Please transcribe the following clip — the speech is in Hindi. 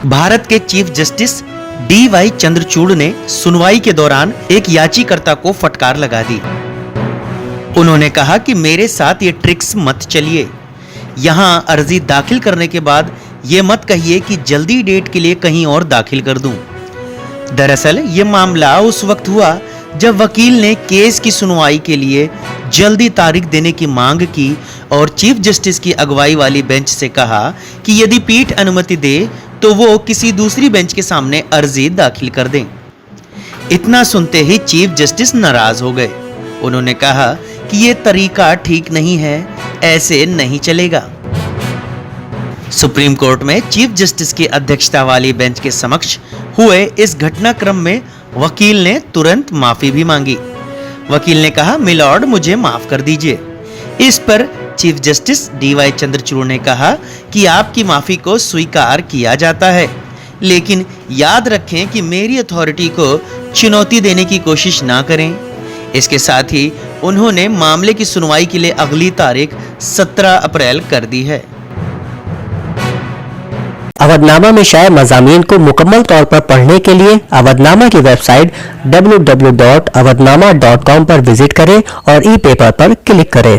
भारत के चीफ जस्टिस डी.वाई. चंद्रचूड़ ने सुनवाई के दौरान एक याचिकाकर्ता को फटकार लगा दी। उन्होंने कहा कि मेरे साथ ये ट्रिक्स मत चलिए। यहाँ अर्जी दाखिल करने के बाद ये मत कहिए कि जल्दी डेट के लिए कहीं और दाखिल कर दूं। दरअसल ये मामला उस वक्त हुआ जब वकील ने केस की सुनवाई के लिए जल्दी तारीख देने की मांग की और चीफ जस्टिस की अगुवाई वाली बेंच से कहा कि यदि पीठ अनुमति दे तो वो किसी दूसरी बेंच के सामने अर्जी दाखिल कर दें। इतना सुनते ही चीफ जस्टिस नाराज हो गए। उन्होंने कहा कि ये तरीका ठीक नहीं है, ऐसे नहीं चलेगा। सुप्रीम कोर्ट में चीफ जस्टिस की अध्यक्षता वाली बेंच के समक्ष हुए इस घटनाक्रम में वकील ने तुरंत माफी भी मांगी। वकील ने कहा, मिलॉर्ड मुझे माफ कर दीजिए। इस पर चीफ जस्टिस डी.वाई. चंद्रचूड़ ने कहा कि आपकी माफी को स्वीकार किया जाता है, लेकिन याद रखें कि मेरी अथॉरिटी को चुनौती देने की कोशिश ना करें। इसके साथ ही उन्होंने मामले की सुनवाई के लिए अगली तारीख 17 अप्रैल कर दी है। अवधनामा में शाये मज़ामीन को मुकम्मल तौर पर पढ़ने के लिए अवधनामा की वेबसाइट www.awadhnama.com पर विजिट करें और ई पेपर पर क्लिक करें।